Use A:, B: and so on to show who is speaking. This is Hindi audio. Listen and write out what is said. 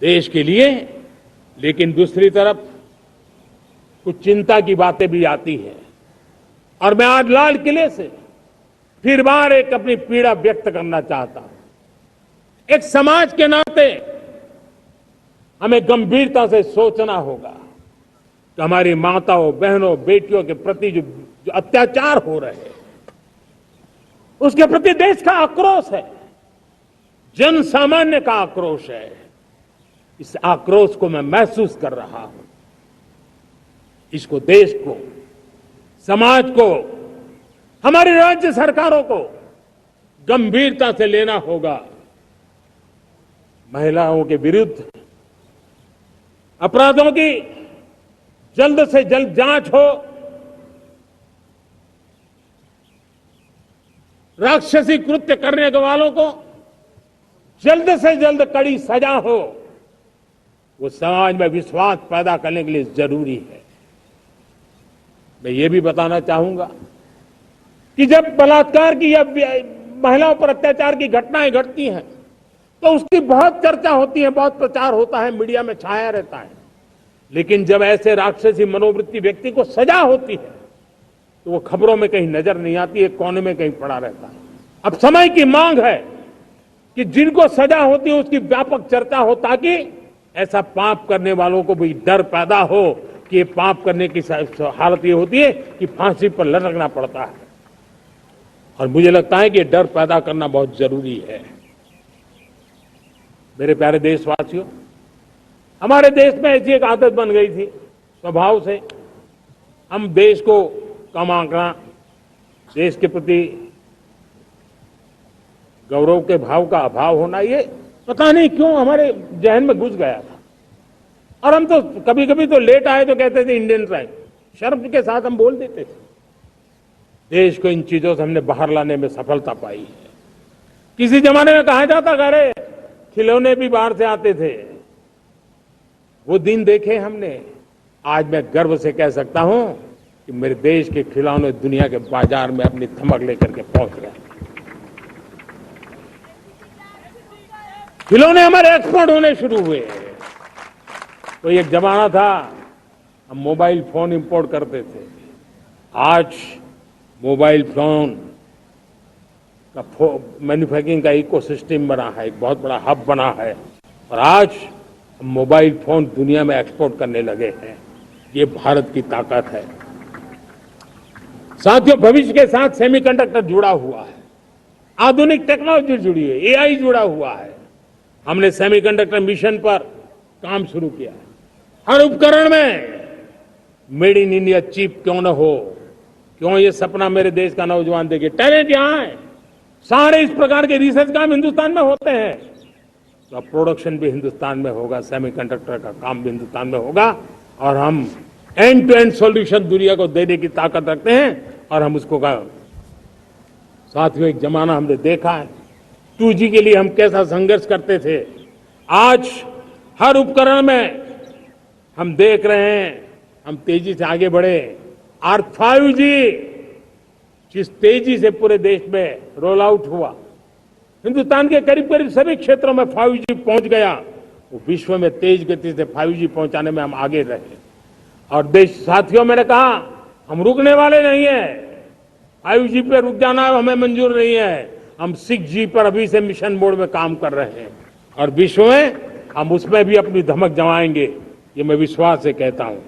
A: देश के लिए, लेकिन दूसरी तरफ कुछ चिंता की बातें भी आती हैं। और मैं आज लाल किले से फिर बार एक अपनी पीड़ा व्यक्त करना चाहता हूं। एक समाज के नाते हमें गंभीरता से सोचना होगा कि हमारी माताओं, बहनों, बेटियों के प्रति जो अत्याचार हो रहे हैं, उसके प्रति देश का आक्रोश है, जन सामान्य का आक्रोश है। इस आक्रोश को मैं महसूस कर रहा हूं। इसको देश को, समाज को, हमारी राज्य सरकारों को गंभीरता से लेना होगा। महिलाओं के विरुद्ध अपराधों की जल्द से जल्द जांच हो, राक्षसी कृत्य करने वालों को जल्द से जल्द कड़ी सजा हो, वो समाज में विश्वास पैदा करने के लिए जरूरी है। मैं ये भी बताना चाहूंगा कि जब बलात्कार की या महिलाओं पर अत्याचार की घटनाएं घटती हैं तो उसकी बहुत चर्चा होती है, बहुत प्रचार होता है, मीडिया में छाया रहता है। लेकिन जब ऐसे राक्षसी मनोवृत्ति व्यक्ति को सजा होती है तो वो खबरों में कहीं नजर नहीं आती, एक कोने में कहीं पड़ा रहता है। अब समय की मांग है कि जिनको सजा होती है उसकी व्यापक चर्चा हो, ताकि ऐसा पाप करने वालों को भी डर पैदा हो कि ये पाप करने की हालत ये होती है कि फांसी पर लटकना पड़ता है। और मुझे लगता है कि ये डर पैदा करना बहुत जरूरी है। मेरे प्यारे देशवासियों, हमारे देश में ऐसी एक आदत बन गई थी स्वभाव से, हम देश को कम आंकना, देश के प्रति गौरव के भाव का अभाव होना, ये पता नहीं क्यों हमारे जहन में घुस गया था। और हम तो कभी कभी तो लेट आए तो कहते थे इंडियन टाइम, शर्म के साथ हम बोल देते थे। देश को इन चीजों से हमने बाहर लाने में सफलता पाई है। किसी जमाने में कहा जाता था अरे खिलौने भी बाहर से आते थे, वो दिन देखे हमने। आज मैं गर्व से कह सकता हूं कि मेरे देश के खिलौने दुनिया के बाजार में अपनी धमक लेकर के पहुंच गए। खिलौने हमारे एक्सपोर्ट होने शुरू हुए। तो एक जमाना था हम मोबाइल फोन इंपोर्ट करते थे। आज मोबाइल फोन का मैन्युफैक्चरिंग का इकोसिस्टम बना है, एक बहुत बड़ा हब बना है। और आज हम मोबाइल फोन दुनिया में एक्सपोर्ट करने लगे हैं। ये भारत की ताकत है। साथियों, भविष्य के साथ सेमीकंडक्टर जुड़ा हुआ है, आधुनिक टेक्नोलॉजी जुड़ी है, एआई जुड़ा हुआ है। हमने सेमीकंडक्टर मिशन पर काम शुरू किया है। हर उपकरण में मेड इन इंडिया चिप क्यों न हो, क्यों ये सपना मेरे देश का नौजवान देखे। टैलेंट यहां है, सारे इस प्रकार के रिसर्च काम हिंदुस्तान में होते हैं, तो अब प्रोडक्शन भी हिंदुस्तान में होगा, सेमीकंडक्टर का काम भी हिंदुस्तान में होगा। और हम एंड टू एंड सॉल्यूशन दुनिया को देने की ताकत रखते हैं और हम उसको साथियों, एक जमाना हमने देखा है 2G के लिए हम कैसा संघर्ष करते थे। आज हर उपकरण में हम देख रहे हैं, हम तेजी से आगे बढ़े। और 5G जिस तेजी से पूरे देश में रोल आउट हुआ, हिंदुस्तान के करीब करीब सभी क्षेत्रों में 5G पहुंच गया। वो विश्व में तेज गति से 5G पहुंचाने में हम आगे रहे। और देश साथियों, मैंने कहा हम रुकने वाले नहीं है। 5G पे रुक जाना हमें मंजूर नहीं है। हम 6G पर अभी से मिशन मोड में काम कर रहे हैं और विश्व में हम उसमें भी अपनी धमक जमाएंगे, ये मैं विश्वास से कहता हूं।